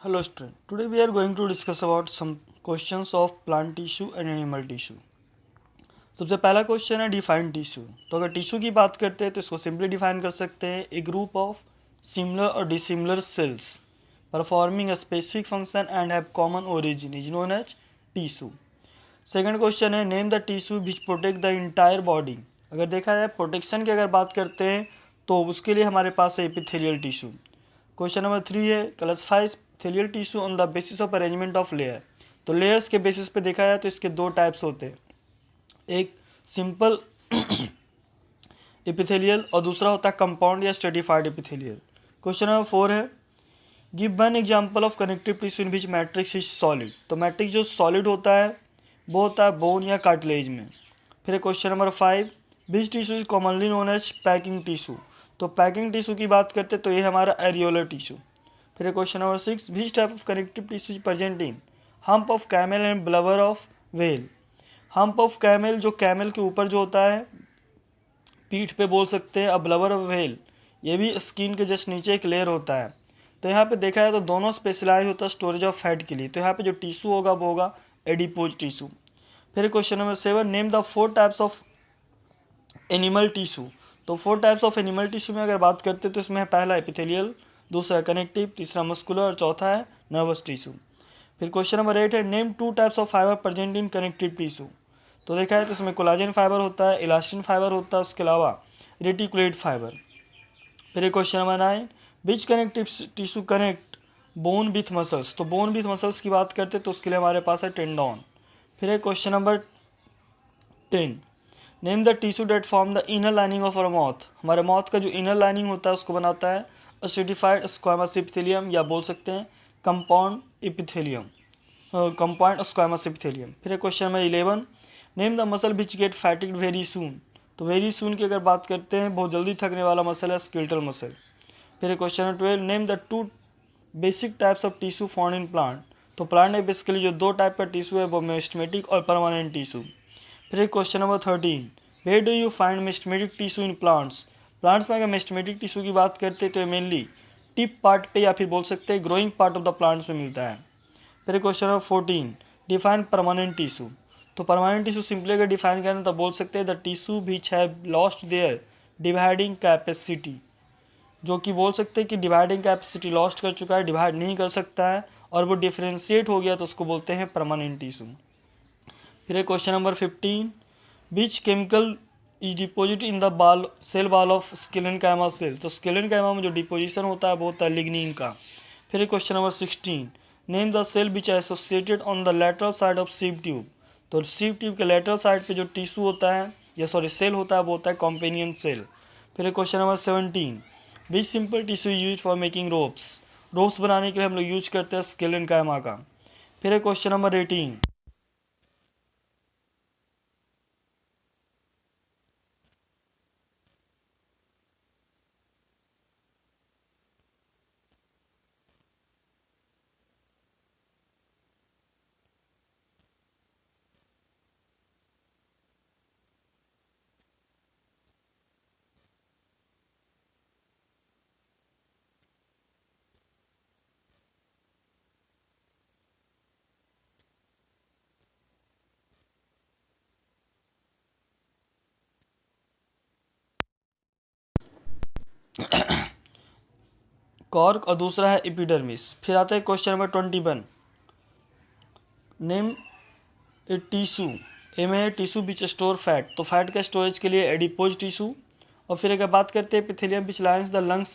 Hello student. Today we are going to discuss about some questions of plant tissue and animal tissue. सबसे पहला question है define tissue. तो अगर tissue की बात करते हैं तो इसको सिंपली डिफाइन कर सकते हैं ए ग्रुप ऑफ सिमिलर और dissimilar cells performing a specific function and have common origin is known as tissue. Second question है name the tissue which protect the entire body. अगर देखा जाए प्रोटेक्शन की अगर बात करते हैं तो उसके लिए हमारे पास है एपिथेलियल टिश्यू. क्वेश्चन नंबर 3 है classify epithelial tissue on the basis of arrangement of layer. तो लेयर्स के बेसिस पे देखा जाए तो इसके दो टाइप्स होते हैं, एक सिंपल एपिथेलियल और दूसरा होता है कंपाउंड या स्ट्रेटिफाइड एपिथेलियल. क्वेश्चन नंबर 4 है give one example of connective tissue in which matrix is solid. तो मैट्रिक्स जो सॉलिड होता है वो होता है बोन या कार्टिलेज में. फिर question number 5 which tissue is commonly known as packing tissue. तो पैकिंग टिश्यू की बात करते हैं तो ये हमारा एरियोलर टिश्यू. फिर question number 6 which type of connective tissue is present in hump of camel and blubber of whale. Hump of camel जो कैमल के ऊपर जो होता है पीठ पे बोल सकते हैं. अब ब्लवर ऑफ व्हेल ये भी स्किन के जस्ट नीचे एक लेयर होता है. तो यहाँ पे देखा है तो दोनों स्पेशलाइज होता है स्टोरेज ऑफ फैट के लिए. तो यहाँ पे जो टिश्यू होगा वो होगा एडिपोज टिश्यू. फिर question number 7 name the 4 types of animal tissue. तो 4 टाइप्स ऑफ एनिमल टिश्यू में अगर बात करते हैं तो इसमें है पहला एपिथेलियल, दूसरा कनेक्टिव, तीसरा मस्कुलर और चौथा है नर्वस टिश्यू. फिर क्वेश्चन नंबर 8 है name 2 types of fibre present in connective tissue. तो देखा है तो इसमें कोलाजन फाइबर होता है, इलास्टिन फाइबर होता है, उसके अलावा रेटिकुलेट फाइबर. फिर question number 9 which connective tissue connect bone with muscles. तो बोन विथ मसल्स की बात करते हैं तो उसके लिए हमारे पास है टेंडोन. फिर question number 10 name the tissue that form the inner lining of our mouth. हमारे माउथ का जो इनर लाइनिंग होता है उसको बनाता है स्ट्रेटिफाइड स्क्वामस एपिथेलियम या बोल सकते हैं compound epithelium, compound squamous epithelium. फिर question number 11 name the muscle which get fatigued very soon. तो वेरी सून की अगर बात करते हैं बहुत जल्दी थकने वाला मसल है स्केलेटल मसल. फिर question number 12 name the 2 basic types of tissue found in plant. तो प्लांट में बेसिकली जो 2 टाइप का टिश्यू है वो मेस्टमेटिक और परमानेंट टिश्यू. फिर question number 13 where do you find meristematic tissue in plants. Plants में अगर मेस्टमेटिक टिश्यू की बात करते हैं तो मेनली टिप पार्ट पे या फिर बोल सकते हैं growing part of the plants में मिलता है. फिर question number 14 define permanent tissue. तो परमानेंट टिश्यू सिंपली अगर डिफाइन करें तो बोल सकते हैं the tissue which have lost their dividing capacity. जो कि बोल सकते हैं कि डिवाइडिंग कैपेसिटी लॉस्ट कर चुका है, डिवाइड नहीं कर सकता है और वो डिफ्रेंशिएट हो गया तो उसको बोलते हैं परमानेंट टिश्यू. फिर question number 15 which chemical is deposit in the बाल सेल वॉल ऑफ स्केलेनकाइमा सेल. तो स्केलेनकाइमा में जो डिपोजिशन होता है वो होता है लिग्निन का. फिर question number 16 name the cell which associated on the lateral side of sieve tube. तो सीव ट्यूब के लेटरल साइड पे जो टिश्यू होता है या सॉरी सेल होता है वो होता है कॉम्पेनियन सेल. फिर question number 17 which simple tissue use for making ropes. Ropes बनाने के लिए हम लोग यूज करते हैं स्केलेनकाइमा का. फिर क्वेश्चन नंबर 18 कॉर्क और दूसरा है एपिडर्मिस. फिर आता है question number 21 name a tissue. A में टिश्यू विच स्टोर फैट. तो फैट का स्टोरेज के लिए एडिपोज टिश्यू. और फिर अगर बात करते हैं epithelium which lines the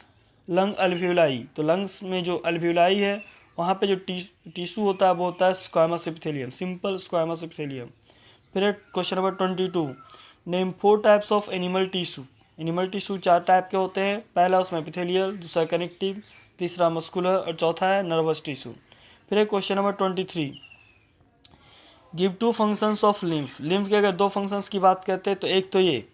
lung alveoli. तो लंग्स में जो अल्वियोलाई है वहाँ पे जो टिश्यू होता है वो होता है squamous epithelium, simple squamous epithelium. फिर question number 22 name 4 types of animal tissue. Animal tissue 4 type के होते हैं. पहला उसमें एपिथेलियल, दूसरा कनेक्टिव, तीसरा मस्कुलर और चौथा है नर्वस टिश्यू. फिर question number 23 give 2 functions of lymph. Lymph के अगर 2 फंक्शंस की बात करते हैं तो एक तो ये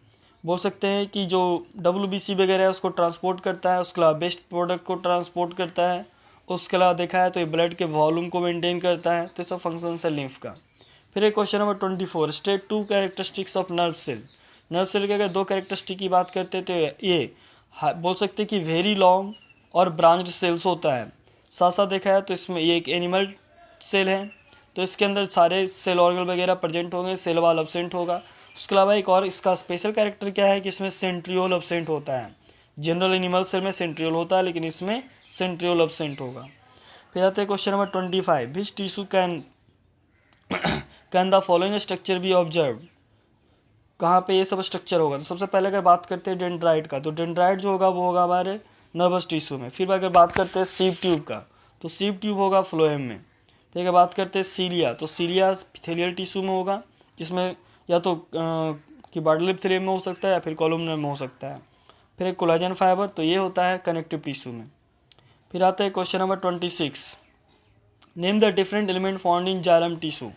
बोल सकते हैं कि जो WBC वगैरह है उसको ट्रांसपोर्ट करता है, उसके अलावा बेस्ट प्रोडक्ट को ट्रांसपोर्ट करता है, उसके अलावा देखा है तो ये ब्लड के वॉल्यूम को मेंटेन करता है. तो सब फंक्शंस है लिम्फ का. फिर question number 24 state 2 characteristics of nerve cell. Nerve cell के अगर 2 कैरेक्टरिस्टिक की बात करते हैं तो ये बोल सकते हैं कि वेरी लॉन्ग और ब्रांच्ड सेल्स होता है. साथ साथ देखा है तो इसमें ये एक एनिमल सेल है, तो इसके अंदर सारे सेल ऑर्गन वगैरह प्रेजेंट होंगे, सेल वॉल एब्सेंट होगा। उसके अलावा एक और इसका स्पेशल कैरेक्टर क्या है कि इसमें सेंट्रियोल एब्सेंट होता है। जनरल एनिमल सेल में सेंट्रियोल होता है, लेकिन इसमें सेंट्रियोल एब्सेंट होगा। फिर आते हैं question number 25, which tissue can the following structure B observe. कहाँ पे ये सब स्ट्रक्चर होगा? तो सबसे पहले अगर बात करते हैं डेंड्राइट का, तो डेंड्राइट जो होगा वो होगा हमारे नर्वस टिश्यू में। फिर अगर बात करते हैं सीव ट्यूब का, तो सीव ट्यूब होगा फ्लोएम में। फिर अगर बात करते हैं सीलिया, तो सीलिया इपिथेलियल टिश्यू में होगा, जिसमें या तो कि बार्डल इपिथेलियम में हो सकता है या फिर कॉलमनर में हो सकता है। फिर एक कोलाजन फाइबर, तो ये होता है कनेक्टिव टिश्यू में। फिर आता है question number 26, name the different element found in xylem tissue.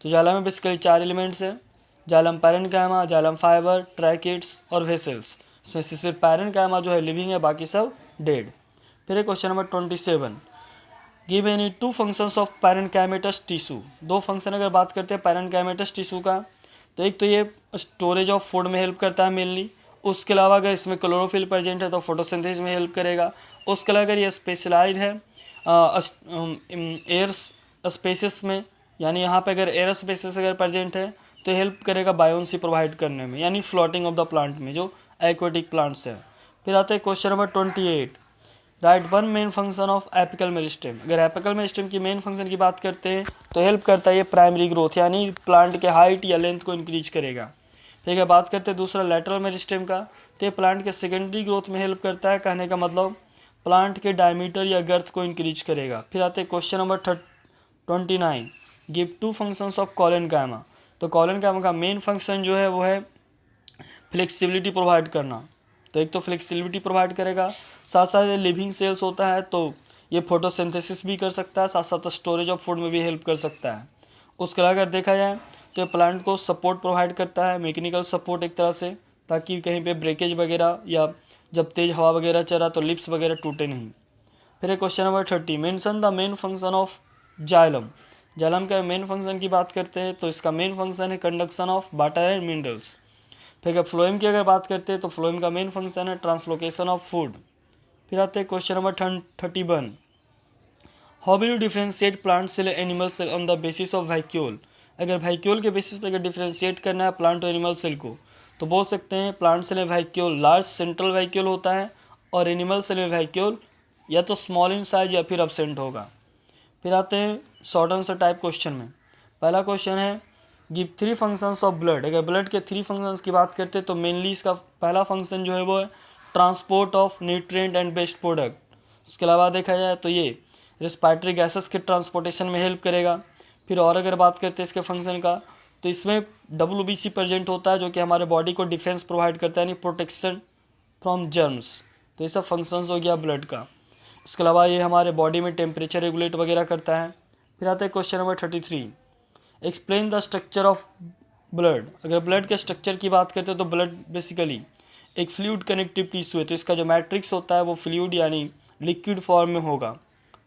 तो जाइलम में बेसिकली 4 एलिमेंट्स हैं, xylem parenchyma, xylem fibre, tracheids और वेसल्स। इसमें से सिर्फ पैरेन्काइमा जो है लिविंग है, बाकी सब डेड। फिर है question number 27, give any 2 functions of parenchymatous tissue. 2 function अगर बात करते हैं पैरेन्काइमेटस टिश्यू का, तो एक तो ये स्टोरेज ऑफ फूड में हेल्प करता है मेनली। उसके अलावा अगर इसमें क्लोरोफिल प्रेजेंट है तो फोटोसिंथेसिस में हेल्प करेगा। उसके अलावा अगर ये स्पेशलाइज है एयर स्पेसिस में, यानी यहाँ पे अगर एयर स्पेसिस अगर प्रेजेंट है तो हेल्प करेगा बायोन्सी प्रोवाइड करने में, यानी फ्लोटिंग ऑफ द प्लांट में, जो एक्वेटिक प्लांट्स है। फिर आते हैं question number 28, right 1 main function of apical meristem. अगर एपिकल मेरिस्टेम की मेन फंक्शन की बात करते हैं तो हेल्प करता है ये प्राइमरी ग्रोथ, यानी प्लांट के हाइट या लेंथ को इंक्रीज करेगा। फिर अगर बात करते हैं दूसरा लेटरल मेरिस्टेम का, तो ये प्लांट के सेकेंडरी ग्रोथ में हेल्प करता है। कहने का मतलब प्लांट के डायमीटर या गर्थ को इंक्रीज करेगा। फिर आते हैं question number 29, give 2 functions of collenchyma. तो कॉलेनकाइमा का मेन फंक्शन जो है वो है फ्लेक्सिबिलिटी प्रोवाइड करना। तो एक तो फ्लेक्सिबिलिटी प्रोवाइड करेगा, साथ साथ ये लिविंग सेल्स होता है तो ये फोटोसिंथेसिस भी कर सकता है, साथ साथ स्टोरेज ऑफ फूड में भी हेल्प कर सकता है। उसके अलावा अगर देखा जाए तो ये प्लांट को सपोर्ट प्रोवाइड करता है, मैकेनिकल सपोर्ट एक तरह से, ताकि कहीं पे ब्रेकेज वगैरह या जब तेज हवा वगैरह चला तो लिप्स वगैरह टूटे नहीं। फिर question number 30, mention the main function of xylem. Xylem का मेन फंक्शन की बात करते हैं तो इसका मेन फंक्शन है conduction of water and minerals. फिर अगर फ्लोएम की अगर बात करते हैं तो फ्लोएम का मेन फंक्शन है ट्रांसलोकेशन ऑफ फूड। फिर आते हैं question number 31, how will you differentiate plant cell animal cell on the basis of vacuole. अगर वैक्यूल के बेसिस पर अगर डिफ्रेंशिएट करना है प्लांट और एनिमल सेल को, तो बोल सकते हैं प्लांट सेल में वैक्यूल लार्ज सेंट्रल वैक्यूल होता है और एनिमल सेल में वैक्यूल या तो स्मॉल इन साइज या फिर एब्सेंट होगा। फिर आते हैं शॉर्ट आंसर टाइप क्वेश्चन में। पहला क्वेश्चन है गिव 3 फंक्शंस ऑफ ब्लड। अगर ब्लड के 3 फंक्शंस की बात करते हैं तो मेनली इसका पहला फंक्शन जो है वो है transport of nutrient and waste product. उसके अलावा देखा जाए तो ये रेस्पिरेटरी गैसेस के ट्रांसपोर्टेशन में हेल्प करेगा। फिर और अगर बात करते हैं इसके फंक्शन का, तो इसमें WBC प्रेजेंट होता है जो कि हमारे बॉडी को डिफेंस प्रोवाइड करता है, यानी प्रोटेक्शन फ्रॉम जर्म्स। तो ये सब फंक्शंस हो गया ब्लड का। उसके अलावा ये हमारे बॉडी में टेम्परेचर रेगुलेट वगैरह करता है। फिर आता है question number 33, explain the structure of blood. अगर ब्लड के स्ट्रक्चर की बात करते हैं तो ब्लड बेसिकली एक फ्लूइड कनेक्टिव टिश्यू है, तो इसका जो मैट्रिक्स होता है वो फ्लूइड यानी लिक्विड फॉर्म में होगा।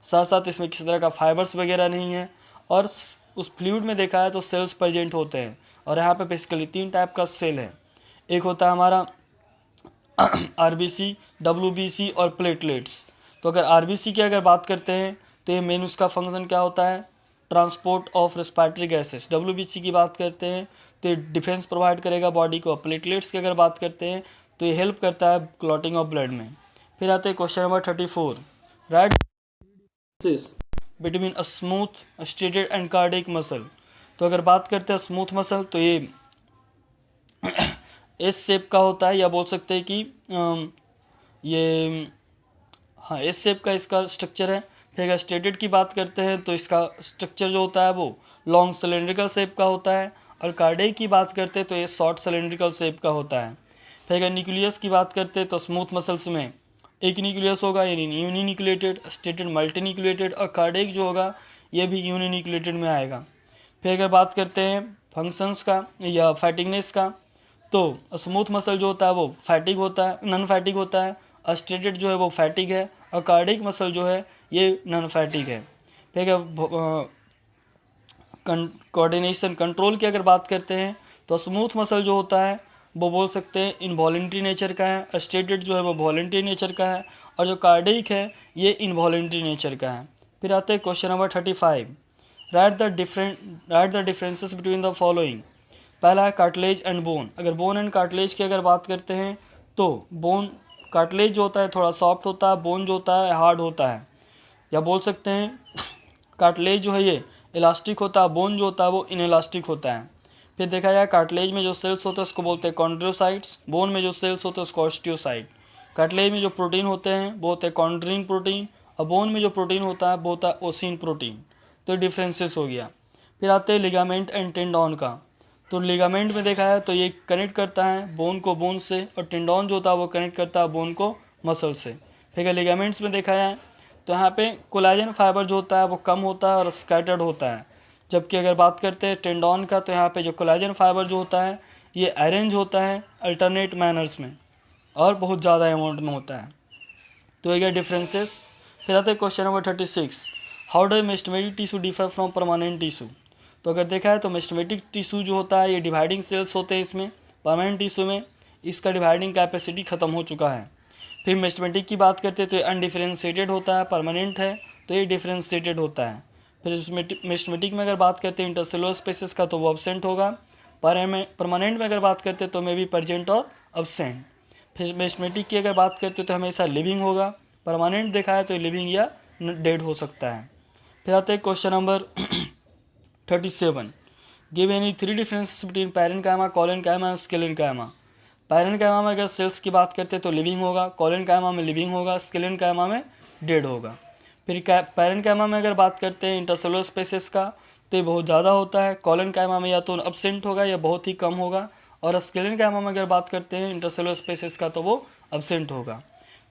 साथ साथ इसमें किसी तरह का फाइबर्स वगैरह नहीं है, और उस फ्लूइड में देखा है तो सेल्स प्रेजेंट होते हैं। और यहाँ पे बेसिकली 3 टाइप का सेल है, एक होता है हमारा RBC, WBC और प्लेटलेट्स। तो अगर RBC की अगर बात करते हैं तो ये मेन उसका फंक्शन क्या होता है, transport of respiratory gases. WBC की बात करते हैं तो ये डिफेंस प्रोवाइड करेगा बॉडी को। प्लेटलेट्स की अगर बात करते हैं तो ये हेल्प करता है क्लॉटिंग ऑफ ब्लड में। फिर आते हैं question number 34, right between a smooth striated and cardiac muscle. तो अगर बात करते हैं स्मूथ मसल तो ये एस शेप का होता है, या बोल सकते हैं कि ये हाँ एस शेप का इसका स्ट्रक्चर है। फिर अगर स्ट्रेटेड की बात करते हैं तो इसका स्ट्रक्चर जो होता है वो लॉन्ग सिलेंड्रिकल शेप का होता है, और कार्डियक की बात करते हैं तो ये शॉर्ट सिलेंड्रिकल शेप का होता है। फिर अगर न्यूक्लियस की बात करते हैं तो स्मूथ मसल्स में एक न्यूक्लियस होगा यानी यूनिन्यूक्लिएटेड, स्ट्रेटेड मल्टीन्यूक्लिएटेड, और कार्डियक जो होगा ये भी यूनिन्यूक्लिएटेड में आएगा। फिर अगर बात करते हैं फंक्शंस का या फैटिगनेस का, तो स्मूथ मसल जो होता है वो फैटिग होता है, नॉन फैटिग होता है, और स्ट्रेटेड जो है वो फैटिग है, और कार्डियक मसल जो है ये नॉन फैटिग है। फिर कोऑर्डिनेशन कंट्रोल की अगर बात करते हैं तो स्मूथ मसल जो होता है वो बोल सकते हैं इनवॉलेंट्री नेचर का है, स्ट्रेटेड जो है वो वॉलेंट्री नेचर का है, और जो कार्डियक है ये इनवॉलेंट्री नेचर का है। फिर आते हैं question number 35, right the differences between the following. पहला है कार्टिलेज एंड बोन। अगर बोन एंड कार्टिलेज की अगर बात करते हैं तो बोन कार्टिलेज जो होता है थोड़ा सॉफ्ट होता है, बोन जो होता है हार्ड होता है, या बोल सकते हैं कार्टिलेज जो है ये इलास्टिक होता है, बोन जो होता है वो इनइलास्टिक होता है। फिर देखा जाए कार्टिलेज में जो सेल्स होते हैं उसको बोलते हैं कॉन्ड्रोसाइट्स, बोन में जो सेल्स होते हैं उसको ऑस्टियोसाइट। कार्टिलेज में जो प्रोटीन होते हैं वो होते हैं कॉन्ड्रिन प्रोटीन, और बोन में जो प्रोटीन होता है वो होता है ओसिन प्रोटीन। तो डिफरेंसेस हो गया। फिर आते हैं लिगामेंट एंड टेंडॉन का। तो लिगामेंट में देखा है तो ये कनेक्ट करता है बोन को बोन से, और टेंडॉन जो होता है वो कनेक्ट करता है बोन को मसल से। फिर लिगामेंट्स में देखा है तो यहाँ पे कोलेजन फाइबर जो होता है वो कम होता है और स्कैटर्ड होता है, जबकि अगर बात करते हैं टेंडॉन का तो यहाँ पे जो कोलेजन फाइबर जो होता है ये अरेंज होता है अल्टरनेट मैनर्स में और बहुत ज़्यादा अमाउंट में होता है। तो ये डिफरेंसेस। फिर आते हैं question number 36, how does meristematic tissue differ from permanent tissue. तो अगर देखा है तो मेस्टमेटिक टिश्यू जो होता है ये डिवाइडिंग सेल्स होते हैं इसमें, परमानेंट टिश्यू में इसका डिवाइडिंग कैपेसिटी ख़त्म हो चुका है। फिर मेस्टमेटिक की बात करते हैं तो ये अनडिफरेंशिएटेड होता है, परमानेंट है तो ये डिफरेंशिएटेड होता है। फिर मेस्टमेटिक में अगर बात करते हैं इंटरसेलुलर स्पेसेस का तो वो अब्सेंट होगा, परमानेंट में अगर बात करते हैं तो मे बी प्रेजेंट और अब्सेंट। फिर मेस्टमेटिक की अगर बात करते हैं तो हमेशा लिविंग होगा, परमानेंट देखा है तो लिविंग या डेड हो सकता है। फिर आते हैं question number 37, give any 3 differences between parenchyma, collenchyma और स्केलेनकाइमा। पैरेन्काइमा में अगर सेल्स की बात करते हैं तो लिविंग होगा, कोलेनकाइमा में लिविंग होगा, स्केलेनकाइमा में डेड होगा। फिर पैरेन्काइमा में अगर बात करते हैं इंटरसेलुलर स्पेसेस का तो ये बहुत ज़्यादा होता है, कोलेनकाइमा में या तो अब्सेंट होगा या बहुत ही कम होगा, और स्केलेनकाइमा में अगर बात करते हैं इंटरसेलुलर स्पेसेस का तो वो अब्सेंट होगा।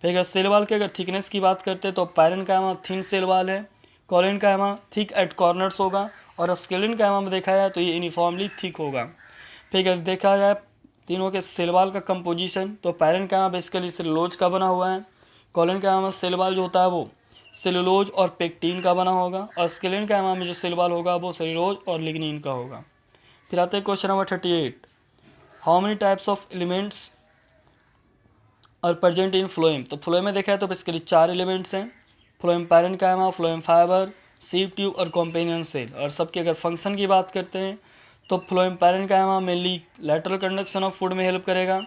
फिर अगर सेल वाल के अगर थिकनेस की बात करते हैं तो पैरेन्काइमा थिन सेल वाल है, कोलेनकाइमा थिक एट कॉर्नर्स होगा, और स्केलेनकाइमा में देखा जाए तो ये यूनिफॉर्मली थिक होगा। फिर अगर देखा जाए तीनों के सेल वाल का कंपोजिशन तो पैरेन्काइमा बेसिकली सेलुलोज का बना हुआ है, कोलेनकाइमा में सेल वाल जो होता है वो सेलुलोज और पेक्टिन का बना होगा, और स्केलेनकाइमा में जो सेल वाल होगा वो सेलुलोज और लिग्निन का होगा। फिर आते हैं question number 38, how many types of elements और प्रेजेंट इन फ्लोएम। तो फ्लोएम में देखा है तो बेसिकली 4 एलिमेंट्स हैं, phloem parenchyma, phloem fibre, sieve tube और कॉम्पेनियन सेल। और सबके अगर फंक्शन की बात करते हैं तो phloem parenchyma mainly lateral conduction of food में हेल्प करेगा।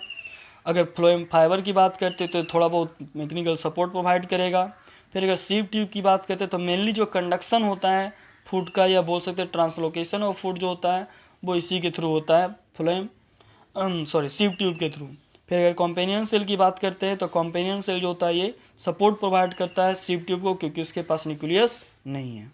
अगर फ्लोएम फाइबर की बात करते तो थोड़ा बहुत मैकेनिकल सपोर्ट प्रोवाइड करेगा। फिर अगर सीव ट्यूब की बात करते तो मेनली जो कंडक्शन होता है फूड का, या बोल सकते हैं ट्रांसलोकेशन ऑफ फूड जो होता है वो इसी के थ्रू होता है, सीव ट्यूब के थ्रू। फिर अगर कॉम्पेनियन सेल की बात करते हैं तो कॉम्पेनियन सेल जो होता है ये सपोर्ट प्रोवाइड करता है सीव ट्यूब को, क्योंकि उसके पास न्यूक्लियस नहीं है।